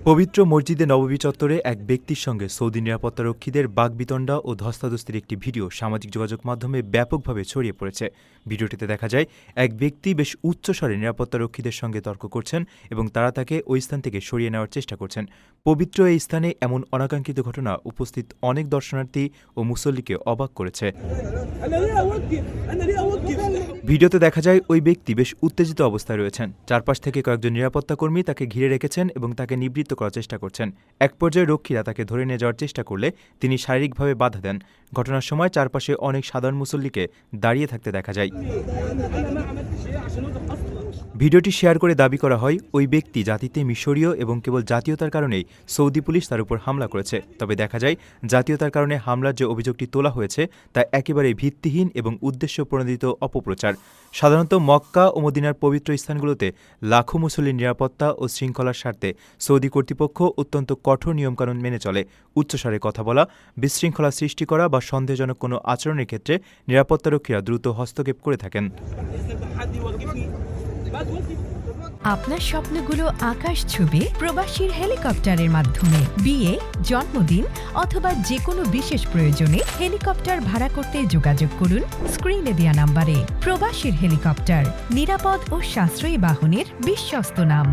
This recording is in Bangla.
পবিত্র মসজিদে নববী চত্বরে এক ব্যক্তির সঙ্গে সৌদি নিরাপত্তারক্ষীদের বাগবিতণ্ডা ও ধস্তাধস্তির একটি ভিডিও সামাজিক যোগাযোগ মাধ্যমে ব্যাপকভাবে ছড়িয়ে পড়েছে। ভিডিওটিতে দেখা যায় এক ব্যক্তি বেশ উচ্চস্বরে নিরাপত্তারক্ষীদের সঙ্গে তর্ক করছেন এবং তারা তাকে ওই স্থান থেকে সরিয়ে নেওয়ার চেষ্টা করছেন। পবিত্র এই স্থানে এমন অনাকাঙ্ক্ষিত ঘটনা উপস্থিত অনেক দর্শনার্থী ও মুসল্লিকে অবাক করেছে। ভিডিওতে দেখা যায় ওই ব্যক্তি বেশ উত্তেজিত অবস্থায় রয়েছেন। চারপাশ থেকে কয়েকজন নিরাপত্তাকর্মী তাকে ঘিরে রেখেছেন এবং তাকে নিবৃত্ত করার চেষ্টা করছেন। এক পর্যায়ে রক্ষীরা তাকে ধরে নিয়ে যাওয়ার চেষ্টা করলে তিনি শারীরিকভাবে বাধা দেন। ঘটনার সময় চারপাশে অনেক সাধারণ মুসল্লিকে দাঁড়িয়ে থাকতে দেখা যায়। ভিডিওটি শেয়ার করে দাবি করা হয় ওই ব্যক্তি জাতিতে মিশরীয় এবং কেবল জাতীয়তার কারণেই সৌদি পুলিশ তার উপর হামলা করেছে। তবে দেখা যায় জাতীয়তার কারণে হামলার যে অভিযোগটি তোলা হয়েছে তা একেবারে ভিত্তিহীন এবং উদ্দেশ্য প্রণোদিত অপপ্রচার। সাধারণত মক্কা ও মদিনার পবিত্র স্থানগুলোতে লাখো মুসল্লির নিরাপত্তা ও শৃঙ্খলার স্বার্থে সৌদি কর্তৃপক্ষ অত্যন্ত কঠোর নিয়মকানুন মেনে চলে। উচ্চস্বরে কথা বলা, বিশৃঙ্খলা সৃষ্টি করা বা সন্দেহজনক কোনো আচরণের ক্ষেত্রে নিরাপত্তারক্ষীরা দ্রুত হস্তক্ষেপ করে থাকেন। আপনার স্বপ্নগুলো আকাশ ছুবে প্রবাসীর হেলিকপ্টারের মাধ্যমে। বিয়ে, জন্মদিন অথবা যে কোনো বিশেষ প্রয়োজনে হেলিকপ্টার ভাড়া করতে যোগাযোগ করুন স্ক্রিনে দেয়া নাম্বারে। প্রবাসীর হেলিকপ্টার, নিরাপদ ও সাশ্রয়ী বাহনের বিশ্বস্ত নাম।